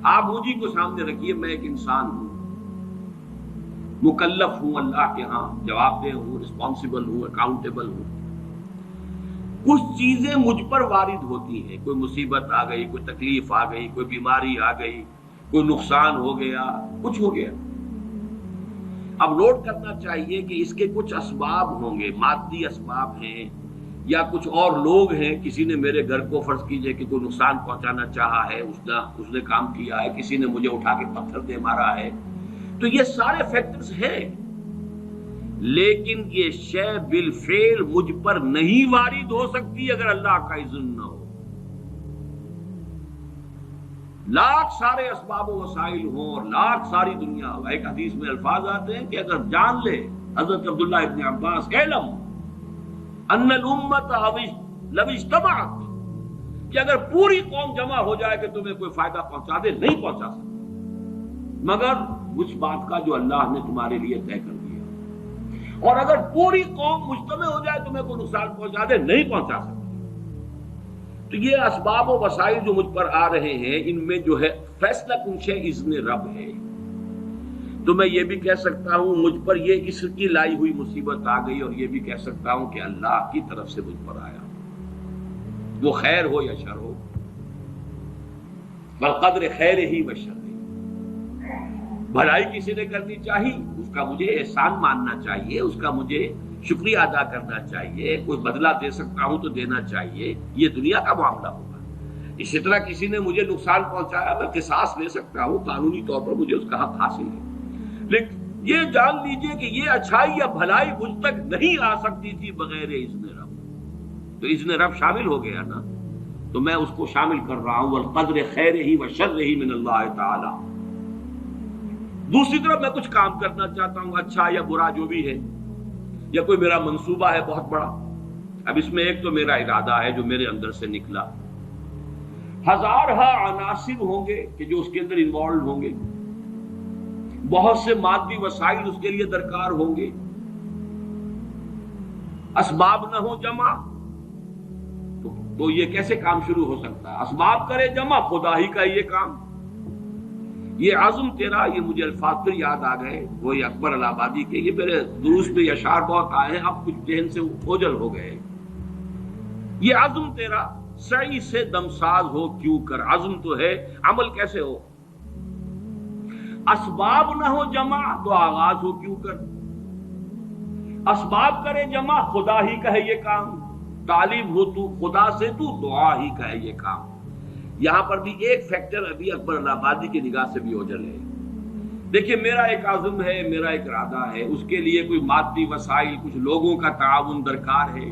آپ مجھے کو سامنے رکھیے، میں ایک انسان ہوں، مکلف ہوں اللہ کے ہاں، جواب دہ ہوں، رسپانسبل ہوں، اکاؤنٹیبل ہوں۔ کچھ چیزیں مجھ پر وارد ہوتی ہیں، کوئی مصیبت آ گئی، کوئی تکلیف آ گئی، کوئی بیماری آ گئی، کوئی نقصان ہو گیا، کچھ ہو گیا۔ اب نوٹ کرنا چاہیے کہ اس کے کچھ اسباب ہوں گے، مادی اسباب ہیں یا کچھ اور لوگ ہیں، کسی نے میرے گھر کو فرض کیجئے کہ کوئی نقصان پہنچانا چاہا ہے، اس نے کام کیا ہے، کسی نے مجھے اٹھا کے پتھر دے مارا ہے، تو یہ سارے فیکٹرز ہیں، لیکن یہ شے بالفعل مجھ پر نہیں وارد ہو سکتی اگر اللہ کا اذن نہ ہو۔ لاکھ سارے اسباب و وسائل ہوں اور لاکھ ساری دنیا ہو، ایک حدیث میں الفاظ آتے ہیں کہ اگر جان لے حضرت عبداللہ ابن عباس، علم ان الامت لو اجتمعت، کہ اگر پوری قوم جمع ہو جائے کہ تمہیں کوئی فائدہ پہنچا دے، نہیں پہنچا سکتا مگر اس بات کا جو اللہ نے تمہارے لیے طے کر دیا، اور اگر پوری قوم مجتمع ہو جائے تمہیں کوئی نقصان پہنچا دے، نہیں پہنچا سکتا۔ تو یہ اسباب و وسائل جو مجھ پر آ رہے ہیں، ان میں جو ہے فیصلہ کن شے اذن رب ہے۔ تو میں یہ بھی کہہ سکتا ہوں مجھ پر یہ اس کی لائی ہوئی مصیبت آ گئی، اور یہ بھی کہہ سکتا ہوں کہ اللہ کی طرف سے مجھ پر آیا، وہ خیر ہو یا شر ہو، بالقدر خیر ہی و شر ہی۔ بھلائی کسی نے کرنی چاہیے، اس کا مجھے احسان ماننا چاہیے، اس کا مجھے شکریہ ادا کرنا چاہیے، کوئی بدلہ دے سکتا ہوں تو دینا چاہیے، یہ دنیا کا معاملہ ہوگا۔ اسی طرح کسی نے مجھے نقصان پہنچایا، میں قصاص لے سکتا ہوں، قانونی طور پر مجھے اس کا حق حاصل ہے، لیکن یہ جان لیجئے کہ یہ اچھائی یا بھلائی مجھ تک نہیں آ سکتی تھی بغیر اذن رب۔ تو اذن رب شامل ہو گیا نا، تو میں اس کو شامل کر رہا ہوں، والقدر خیر ہی و شر ہی من اللہ تعالی۔ دوسری طرف میں کچھ کام کرنا چاہتا ہوں، اچھا یا برا جو بھی ہے، یا کوئی میرا منصوبہ ہے بہت بڑا، اب اس میں ایک تو میرا ارادہ ہے جو میرے اندر سے نکلا، ہزارہ عناصر ہوں گے کہ جو اس کے اندر انوالو ہوں گے، بہت سے مادی وسائل اس کے لیے درکار ہوں گے، اسباب نہ ہو جمع تو یہ کیسے کام شروع ہو سکتا ہے؟ اسباب کرے جمع، خدا ہی کا یہ کام۔ یہ عزم تیرا، یہ مجھے الفاظ پھر یاد آ گئے، وہ اکبر الہ آبادی کے، یہ میرے دروس میں یہ اشعار بہت آئے ہیں، اب کچھ ذہن سے اوجل ہو گئے۔ یہ عزم تیرا سعی سے دمساز ہو کیوں کر، عزم تو ہے، عمل کیسے ہو؟ اسباب نہ ہو جمع تو آغاز ہو کیوں کر، اسباب کرے جمع، خدا ہی کا ہے یہ کام، طالب ہو تو خدا سے، تو دعا ہی کا ہے یہ کام۔ یہاں پر بھی ایک فیکٹر ابھی اکبر الہ آبادی کی نگاہ سے بھی اوجھل ہے۔ دیکھیے میرا ایک عزم ہے، میرا ایک ارادہ ہے، اس کے لیے کوئی مادی وسائل، کچھ لوگوں کا تعاون درکار ہے،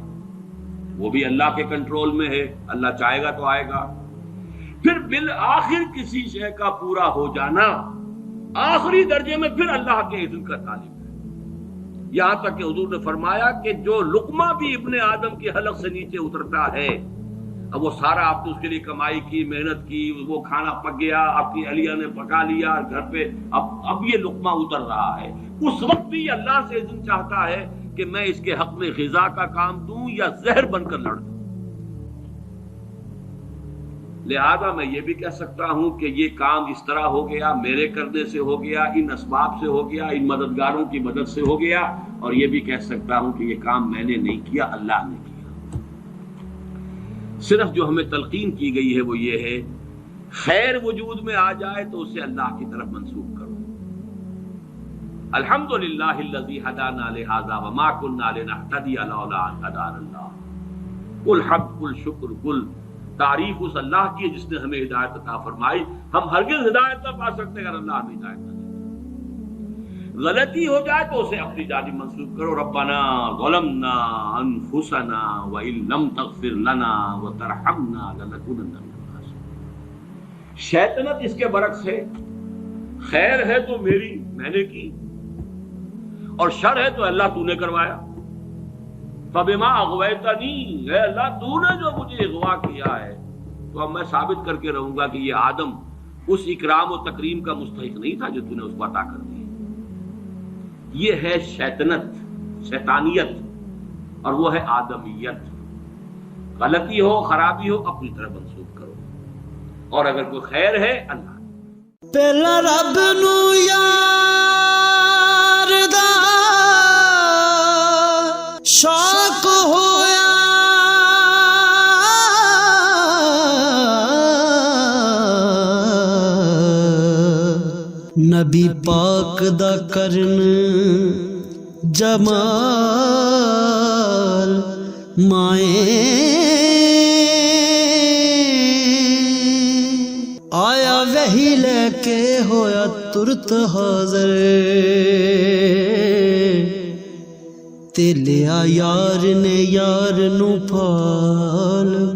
وہ بھی اللہ کے کنٹرول میں ہے، اللہ چاہے گا تو آئے گا۔ پھر بالآخر کسی شے کا پورا ہو جانا آخری درجے میں پھر اللہ کے اذن کا طالب ہے۔ یہاں تک کہ حضور نے فرمایا کہ جو لقمہ بھی ابن آدم کے حلق سے نیچے اترتا ہے، اب وہ سارا آپ نے اس کے لیے کمائی کی، محنت کی، وہ کھانا پک گیا، آپ کی اہلیہ نے پکا لیا گھر پہ، اب یہ لقمہ اتر رہا ہے، اس وقت بھی اللہ سے اذن چاہتا ہے کہ میں اس کے حق میں غذا کا کام دوں یا زہر بن کر لڑ دوں۔ لہذا میں یہ بھی کہہ سکتا ہوں کہ یہ کام اس طرح ہو گیا، میرے کرنے سے ہو گیا، ان اسباب سے ہو گیا، ان مددگاروں کی مدد سے ہو گیا، اور یہ بھی کہہ سکتا ہوں کہ یہ کام میں نے نہیں کیا، اللہ نے کیا۔ صرف جو ہمیں تلقین کی گئی ہے وہ یہ ہے، خیر وجود میں آ جائے تو اسے اللہ کی طرف منسوب کرو۔ الحمدللہ الذی ہدانا لہذا وما کنا لنہتدی لولا ان ہدانا اللہ، قل حمد، قل شکر، قل تعریف اس اللہ کی ہے جس نے ہمیں ہدایت عطا فرمائی۔ ہم ہرگز ہدایت نہ پا سکتے اگر اللہ ہمیں ہدایت نہ دے۔ غلطی ہو جائے تو اسے اپنی جانب منسوب کرو، ربنا ظلمنا انفسنا وان لم تغفر لنا وترحمنا لنکونن من الخاسرین۔ شیطنت اس کے برعکس ہے، خیر ہے تو میری، میں نے کی، اور شر ہے تو اللہ تو نے کروایا۔ فبما اغویتنی، اے اللہ تو نے جو مجھے اغوا کیا ہے، تو اب میں ثابت کر کے رہوں گا کہ یہ آدم اس اکرام و تکریم کا مستحق نہیں تھا جو تو نے اس کو عطا کر دی۔ یہ ہے شیطنت، شیطانیت، اور وہ ہے آدمیت۔ غلطی ہو، خرابی ہو، اپنی طرف منسوب کرو، اور اگر کوئی خیر ہے اللہ ਪਹਿਲਾ ਰੱਬ ਨੂੰ ਯਾਰ ਦਾ ਸ਼ੌਕ ਹੋਇਆ, ਨਬੀ ਪਾਕ ਦਾ ਕਰਨ ਜਮਾਲ ਮਾਏ ਆਇਆ ਵਹੀ ਲੈ ਕੇ ਹੋਇਆ ਤੁਰਤ ਹਾਜ਼ਰ, ਤੇ ਲਿਆ ਯਾਰ ਨੇ ਯਾਰ ਨੂੰ ਭਾਲ